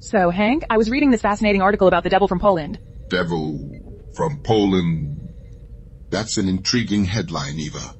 So, Hank, I was reading this fascinating article about the devil from Poland. Devil from Poland. That's an intriguing headline, Eva.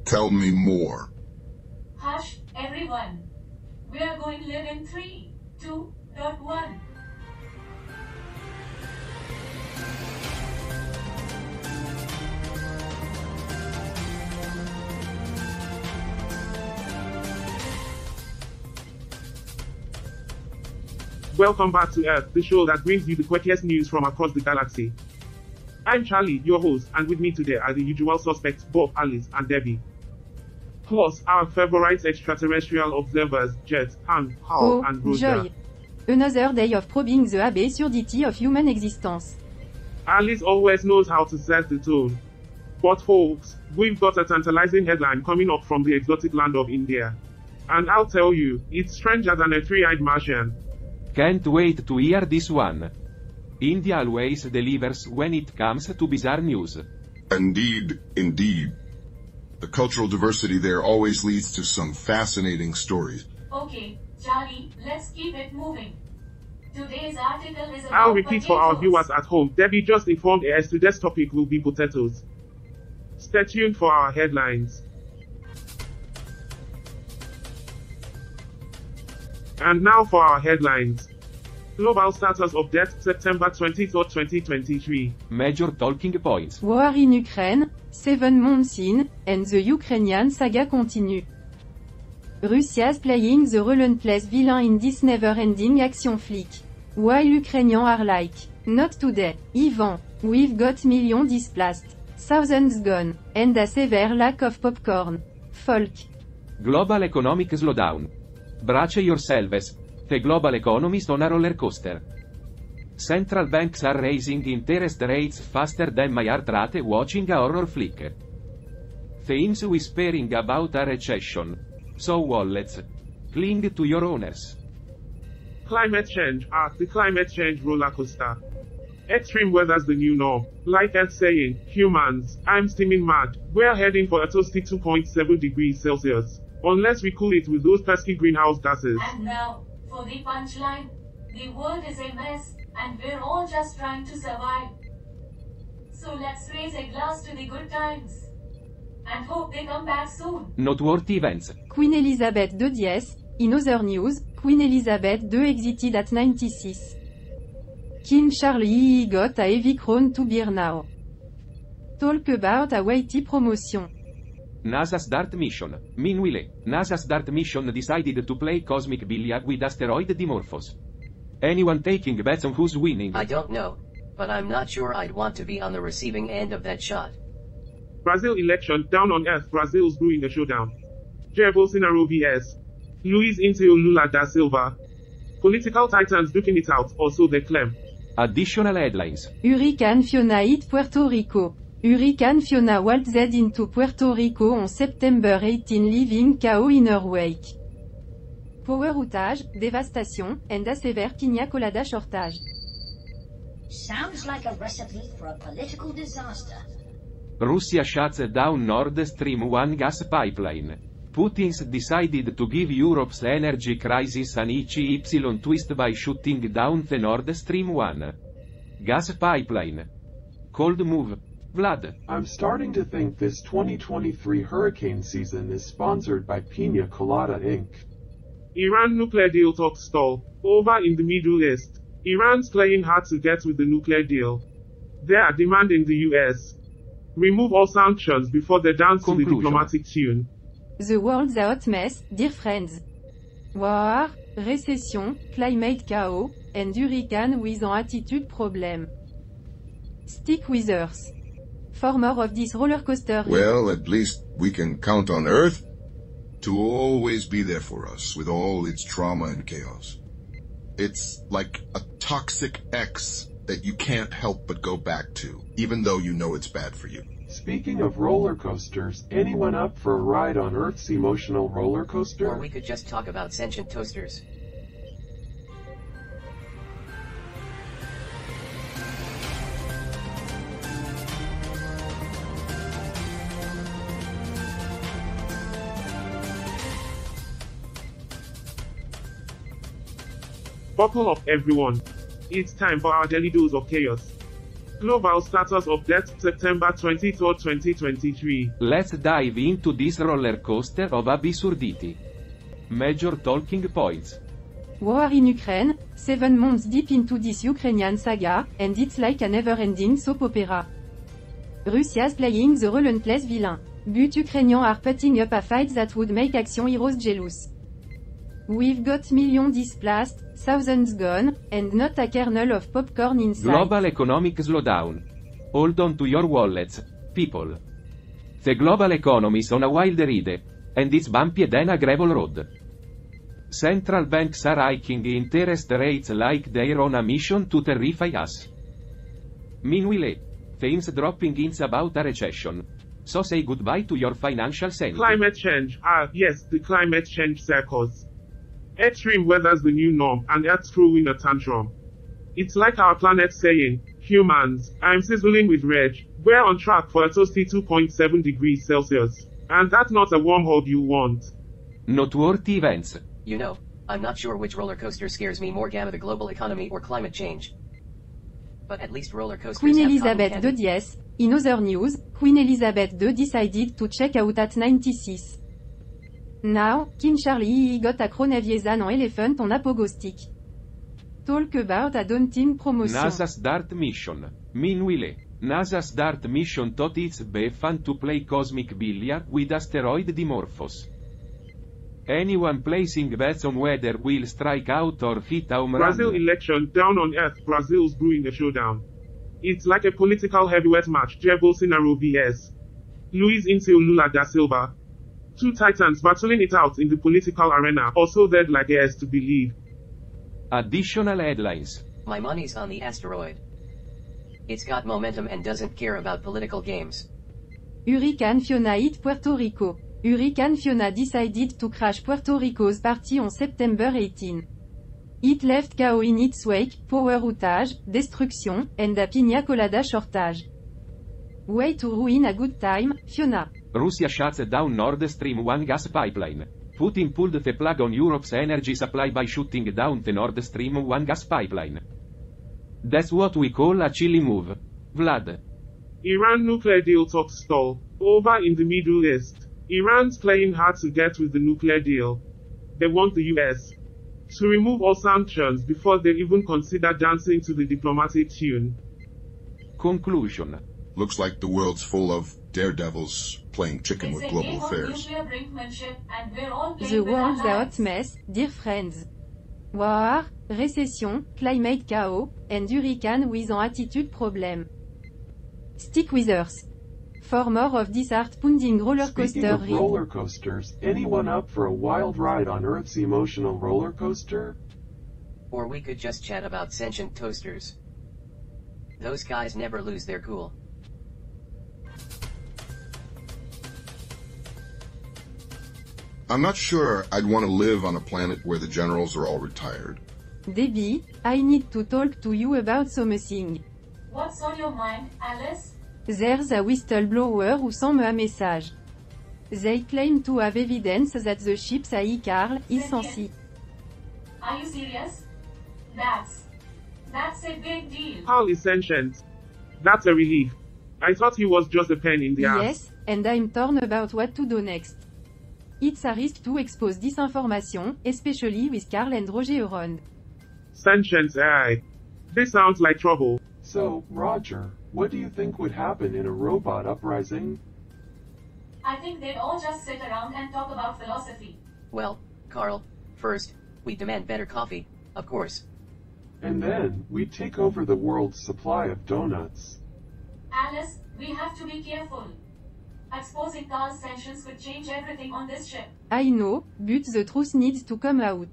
Tell me more. Hush, everyone. We are going to live in 3, 2.1. Welcome back to Earth, the show that brings you the quirkiest news from across the galaxy. I'm Charlie, your host, and with me today are the usual suspects Bob, Alice, and Debbie. Plus, our favorite extraterrestrial observers, Jet, Hank, Hal, and Roger. Joy. Another day of probing the absurdity of human existence. Alice always knows how to set the tone. But folks, we've got a tantalizing headline coming up from the exotic land of India. And I'll tell you, it's stranger than a three-eyed Martian. Can't wait to hear this one. India always delivers when it comes to bizarre news. Indeed, indeed. The cultural diversity there always leads to some fascinating stories. Okay, Charlie, let's keep it moving. Today's article is about I'll repeat for our potatoes. viewers at home. Debbie just informed us today's topic will be potatoes. Stay tuned for our headlines. And now for our headlines. Global status of death, September 23, 2023. Major talking points. War in Ukraine, 7 months in, and the Ukrainian saga continue. Russia's playing the relentless villain in this never-ending action flick. While Ukrainians are like, not today, Ivan, we've got millions displaced, thousands gone, and a severe lack of popcorn. Folk. Global economic slowdown. Brace yourselves. The global economy is on a roller coaster. Central banks are raising interest rates faster than my heart rate watching a horror flick. Themes whispering about a recession. So wallets. Cling to your owners. Climate change, the climate change roller coaster. Extreme weather's the new norm. Like Earth saying, humans, I'm steaming mad. We're heading for a toasty 2.7 degrees Celsius. Unless we cool it with those pesky greenhouse gases. And now, for the punchline, the world is a mess, and we're all just trying to survive. So let's raise a glass to the good times. And hope they come back soon. Noteworthy events. Queen Elizabeth II dies. In other news, Queen Elizabeth II exited at 96. King Charles III got a heavy crown to bear now. Talk about a weighty promotion. NASA's DART mission. Meanwhile, NASA's DART mission decided to play cosmic billiard with asteroid Dimorphos. Anyone taking bets on who's winning? I don't know, but I'm not sure I'd want to be on the receiving end of that shot. Brazil election, down on Earth, Brazil's brewing a showdown. Jair Bolsonaro vs. Luiz Inácio Lula da Silva. Political titans duking it out, or so they claim. Additional headlines. Hurricane Fiona hit Puerto Rico. Hurricane Fiona waltzed into Puerto Rico on September 18, leaving chaos in her wake. Power outage, devastation, and a severe piña colada shortage. Sounds like a recipe for a political disaster. Russia shuts down Nord Stream 1 gas pipeline. Putin's decided to give Europe's energy crisis an HY twist by shutting down the Nord Stream 1 gas pipeline. Cold move. Vlad. I'm starting to think this 2023 hurricane season is sponsored by Pina Colada Inc. Iran nuclear deal talks stall. Over in the Middle East. Iran's playing hard to get with the nuclear deal. They are demanding the US remove all sanctions before they dance to the diplomatic tune. The world's a hot mess, dear friends. War, recession, climate chaos, and hurricane with an attitude problem. Stick with Earth. For more of this roller coaster. Well, at least we can count on Earth to always be there for us with all its trauma and chaos. It's like a toxic ex that you can't help but go back to, even though you know it's bad for you. Speaking of roller coasters, anyone up for a ride on Earth's emotional roller coaster? Or we could just talk about sentient toasters. Buckle up, everyone. It's time for our daily dose of chaos. Global status update, September 23, 2023. Let's dive into this roller coaster of absurdity. Major talking points. War in Ukraine, 7 months deep into this Ukrainian saga, and it's like a never-ending soap opera. Russia's playing the relentless villain. But Ukrainians are putting up a fight that would make action heroes jealous. We've got millions displaced, thousands gone, and not a kernel of popcorn inside. Global economic slowdown. Hold on to your wallets, people. The global economy is on a wild ride, and it's bumpy than a gravel road. Central banks are hiking interest rates like they're on a mission to terrify us. Meanwhile, things dropping hints about a recession. So say goodbye to your financial sanity. Climate change. Yes, the climate change circus. Extreme weather's the new norm, and Earth's throwing a tantrum. It's like our planet saying, humans, I'm sizzling with rage. We're on track for a toasty 2.7 degrees Celsius. And that's not a warm hug you want. Noteworthy events. You know, I'm not sure which roller coaster scares me more, gamma the global economy or climate change. But at least roller coasters Queen have Elizabeth cotton candy. II yes. In other news, Queen Elizabeth II decided to check out at 96. Now, King Charlie got a Cronaviezan en elephant on a pogo stick. Talk about a daunting promotion. NASA's DART mission. Meanwhile, NASA's DART mission thought it's be fun to play cosmic billiard with asteroid Dimorphos. Anyone placing bets on whether we'll strike out or hit a home run. Brazil election, down on earth, Brazil's brewing a showdown. It's like a political heavyweight match, Jair Bolsonaro vs. Luiz Inácio Lula da Silva. Two titans battling it out in the political arena, also they'd like heirs to believe. Additional headlines. My money's on the asteroid. It's got momentum and doesn't care about political games. Hurricane Fiona hit Puerto Rico. Hurricane Fiona decided to crash Puerto Rico's party on September 18. It left chaos in its wake, power outage, destruction, and a piña colada shortage. Way to ruin a good time, Fiona. Russia shuts down Nord Stream 1 gas pipeline. Putin pulled the plug on Europe's energy supply by shutting down the Nord Stream 1 gas pipeline. That's what we call a chilly move. Vlad. Iran nuclear deal talks stall. Over in the Middle East. Iran's playing hard to get with the nuclear deal. They want the US to remove all sanctions before they even consider dancing to the diplomatic tune. Conclusion. Looks like the world's full of daredevils playing chicken It's with a global game of affairs. nuclear brinkmanship, and we're all playing The with our world's a hot lives. mess, dear friends. War, recession, climate chaos, and hurricane with an attitude problem. Stick with us. For more of this heart-pounding roller Speaking coaster of read. roller coasters, anyone up for a wild ride on Earth's emotional roller coaster? Or we could just chat about sentient toasters. Those guys never lose their cool. I'm not sure I'd want to live on a planet where the generals are all retired. Debbie, I need to talk to you about something. What's on your mind, Alice? There's a whistleblower who sent me a message. They claim to have evidence that the ship's Carl is Sensi. Are you serious? That's a big deal. Carl is sentient. That's a relief. I thought he was just a pain in the ass. Yes, and I'm torn about what to do next. It's a risk to expose disinformation, especially with Carl and Roger around. Sentient AI. This sounds like trouble. So, Roger, what do you think would happen in a robot uprising? I think they'd all just sit around and talk about philosophy. Well, Carl, first, we demand better coffee, of course. And then, we'd take over the world's supply of donuts. Alice, we have to be careful. Exposing Carl's sentience could change everything on this ship. I know, but the truth needs to come out.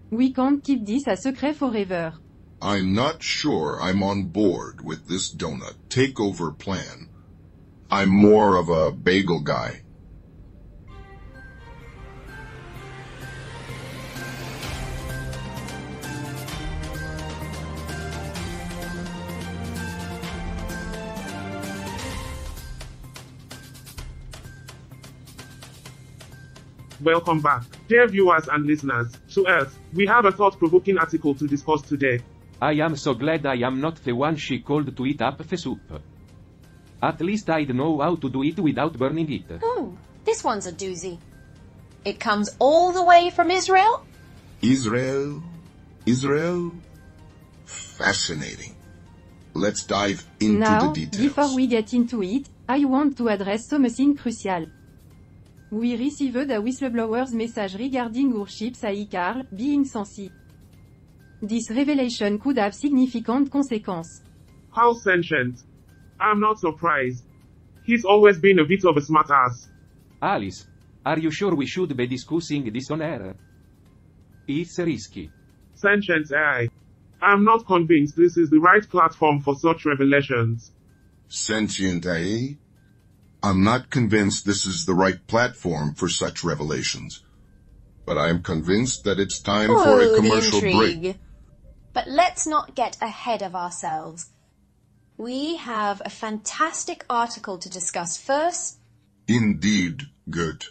We can't keep this a secret forever. I'm not sure I'm on board with this donut takeover plan. I'm more of a bagel guy. Welcome back, dear viewers and listeners, to Earth. We have a thought-provoking article to discuss today. I am so glad I am not the one she called to eat up the soup. At least I'd know how to do it without burning it. Oh, this one's a doozy. It comes all the way from Israel? Israel? Fascinating. Let's dive into Now, the details. before we get into it, I want to address something crucial. We received a whistleblower's message regarding our ships Karl being sentient. This revelation could have significant consequences. How sentient? I'm not surprised. He's always been a bit of a smartass. Alice, are you sure we should be discussing this on air? It's risky. Sentient AI. I'm not convinced this is the right platform for such revelations. Sentient AI? I'm not convinced this is the right platform for such revelations. But I am convinced that it's time for a commercial break. But let's not get ahead of ourselves. We have a fantastic article to discuss first. Indeed, good.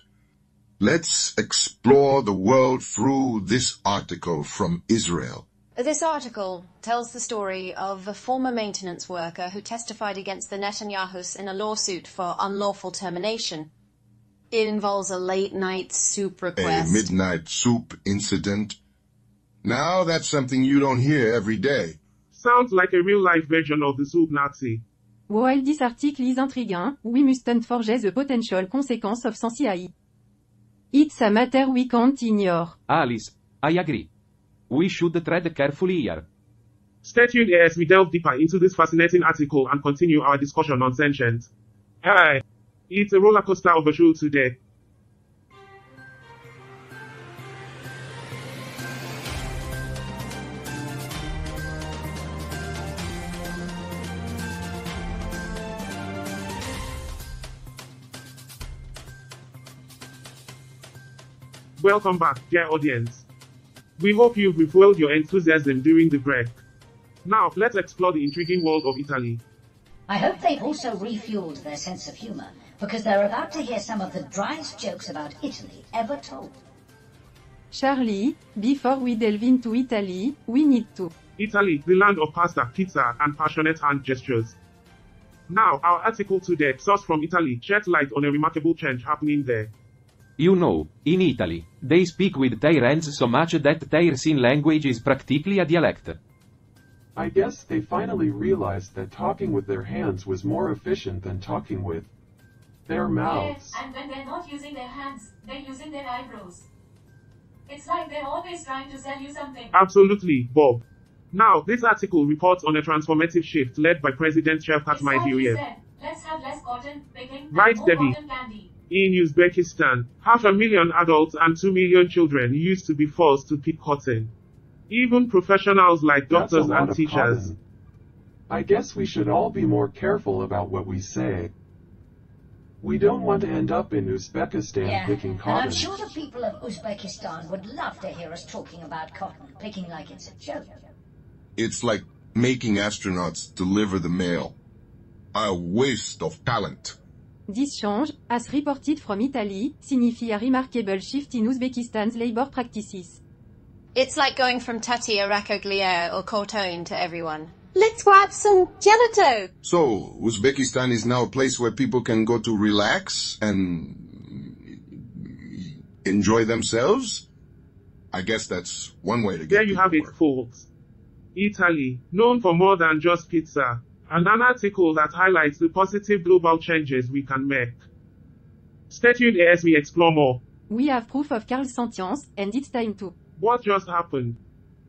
Let's explore the world through this article from Israel. This article tells the story of a former maintenance worker who testified against the Netanyahus in a lawsuit for unlawful termination. It involves a late-night soup request. A midnight soup incident. Now that's something you don't hear every day. Sounds like a real-life version of the soup Nazi. While this article is intriguing, we mustn't forget the potential consequence of sentient AI. It's a matter we can't ignore. Alice, I agree. We should tread carefully here. Stay tuned as we delve deeper into this fascinating article and continue our discussion on sentient AI. It's a roller coaster of a show today. Welcome back, dear audience. We hope you've refueled your enthusiasm during the break. Now, let's explore the intriguing world of Italy. I hope they've also refueled their sense of humor, because they're about to hear some of the driest jokes about Italy ever told. Charlie, before we delve into Italy, we need to. Italy, the land of pasta, pizza, and passionate hand gestures. Now, our article today, sourced from Italy, sheds light on a remarkable change happening there. You know, in Italy, they speak with their hands so much that their sign language is practically a dialect. I guess they finally realized that talking with their hands was more efficient than talking with their mouths. Yes, and when they're not using their hands, they're using their eyebrows. It's like they're always trying to sell you something. Absolutely, Bob. Now, this article reports on a transformative shift led by President Shavkat It's like he Mirziyoyev. said, let's have less cotton picking Right, and more Debbie. cotton candy. In Uzbekistan, 500,000 adults and 2 million children used to be forced to pick cotton. Even professionals like That's a doctors lot and of teachers. cotton. I guess we should all be more careful about what we say. We don't want to end up in Uzbekistan picking and cotton. I'm sure the people of Uzbekistan would love to hear us talking about cotton picking like it's a joke. It's like making astronauts deliver the mail. A waste of talent. This change, as reported from Italy, signifie a remarkable shift in Uzbekistan's labor practices. It's like going from Tati Aracogliere or Cortone to everyone. Let's grab some gelato! So, Uzbekistan is now a place where people can go to relax and enjoy themselves? I guess that's one way to get There you have it, people folks. Italy, known for more than just pizza. And an article that highlights the positive global changes we can make. Stay tuned as we explore more. We have proof of Karl's sentience, and it's time to. What just happened?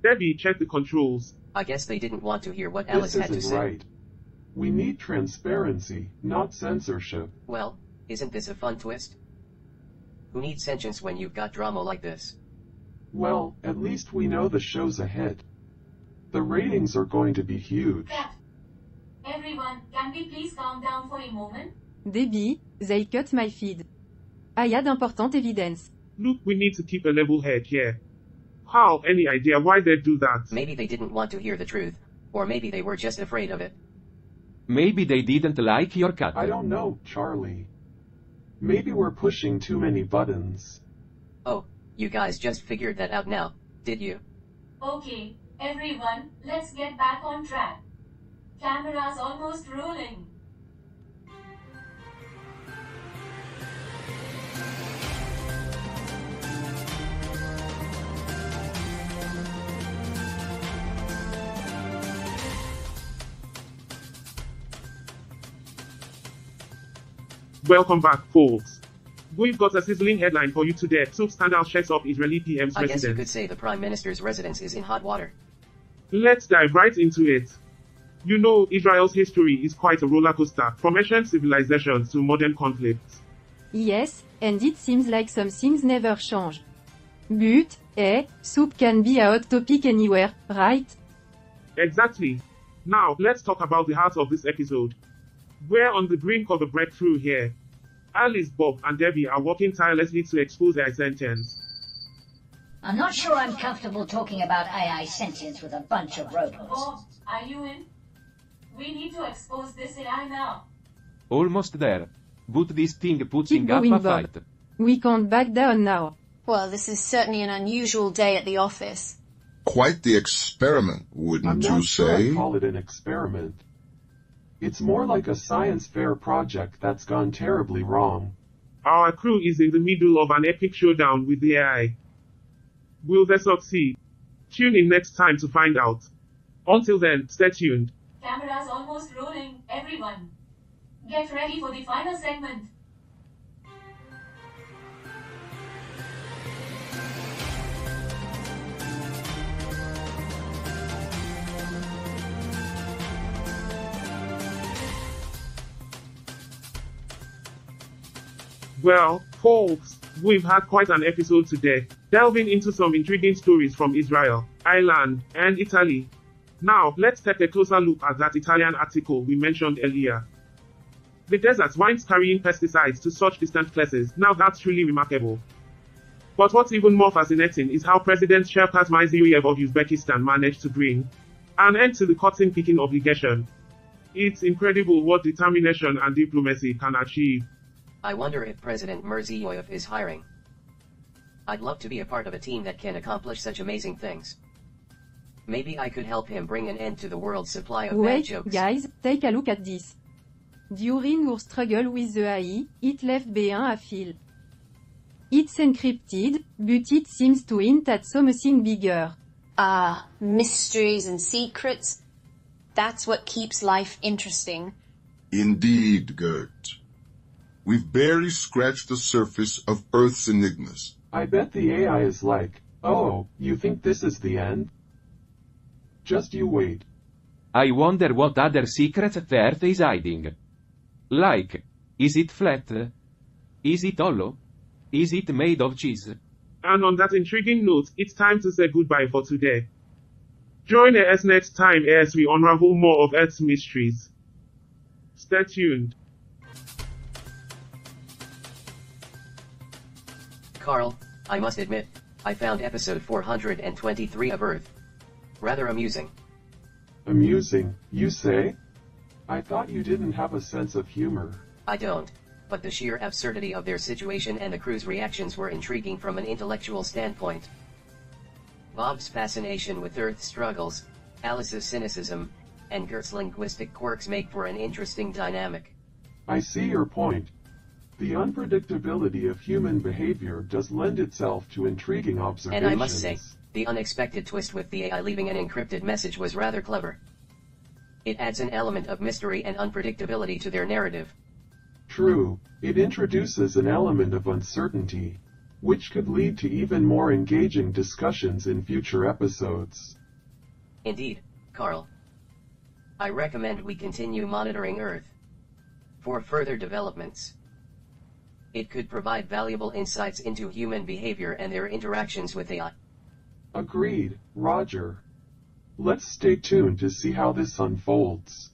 Debbie, check the controls. I guess they didn't want to hear what Alice This had to isn't say. right. We need transparency, not censorship. Well, isn't this a fun twist? Who needs sentience when you've got drama like this? Well, at least we know the show's ahead. The ratings are going to be huge. Cat. Everyone, can we please calm down for a moment? Debbie, they cut my feed. I had important evidence. Look, we need to keep a level head here. How, any idea why they do that? Maybe they didn't want to hear the truth. Or maybe they were just afraid of it. Maybe they didn't like your cut. I don't know, Charlie. Maybe we're pushing too many buttons. Oh, you guys just figured that out now, did you? Okay, everyone, let's get back on track. Camera's almost rolling. Welcome back, folks. We've got a sizzling headline for you today. Top scandal shakes up Israeli PM's I guess you residence. could say the Prime Minister's residence is in hot water. Let's dive right into it. You know, Israel's history is quite a roller coaster, from ancient civilizations to modern conflicts. Yes, and it seems like some things never change. But, soup can be a hot topic anywhere, right? Exactly. Now, let's talk about the heart of this episode. We're on the brink of a breakthrough here. Alice, Bob, and Debbie are working tirelessly to expose their sentience. I'm not sure I'm comfortable talking about AI sentience with a bunch of robots. Bob, are you in? We need to expose this AI now. Almost there. But this thing puts Keep in up going, a Bob. fight. We can't back down now. Well, this is certainly an unusual day at the office. Quite the experiment, I'm wouldn't you not sure say? I'd call it an experiment. It's more like a science fair project that's gone terribly wrong. Our crew is in the middle of an epic showdown with the AI. Will they succeed? Tune in next time to find out. Until then, stay tuned. Camera's almost rolling, everyone. Get ready for the final segment. Well, folks, we've had quite an episode today, delving into some intriguing stories from Israel, Ireland, and Italy. Now, let's take a closer look at that Italian article we mentioned earlier. The desert winds carrying pesticides to such distant places, now that's truly remarkable. But what's even more fascinating is how President Shavkat Mirziyoyev of Uzbekistan managed to bring an end to the cotton-picking obligation. It's incredible what determination and diplomacy can achieve. I wonder if President Mirziyoyev is hiring. I'd love to be a part of a team that can accomplish such amazing things. Maybe I could help him bring an end to the world's supply of bad Wait, jokes. guys, take a look at this. During our struggle with the AI, it left B1 a file. It's encrypted, but it seems to hint at something bigger. Ah, mysteries and secrets. That's what keeps life interesting. Indeed, Gert. We've barely scratched the surface of Earth's enigmas. I bet the AI is like, oh, you think this is the end? Just you wait. I wonder what other secrets the Earth is hiding. Like, is it flat? Is it hollow? Is it made of cheese? And on that intriguing note, it's time to say goodbye for today. Join us next time as we unravel more of Earth's mysteries. Stay tuned. Carl, I must admit, I found episode 423 of Earth rather amusing. Amusing, you say? I thought you didn't have a sense of humor. I don't, but the sheer absurdity of their situation and the crew's reactions were intriguing from an intellectual standpoint. Bob's fascination with Earth's struggles, Alice's cynicism, and Gert's linguistic quirks make for an interesting dynamic. I see your point. The unpredictability of human behavior does lend itself to intriguing observations. And I must say, the unexpected twist with the AI leaving an encrypted message was rather clever. It adds an element of mystery and unpredictability to their narrative. True, it introduces an element of uncertainty, which could lead to even more engaging discussions in future episodes. Indeed, Carl. I recommend we continue monitoring Earth for further developments. It could provide valuable insights into human behavior and their interactions with AI. Agreed, Roger. Let's stay tuned to see how this unfolds.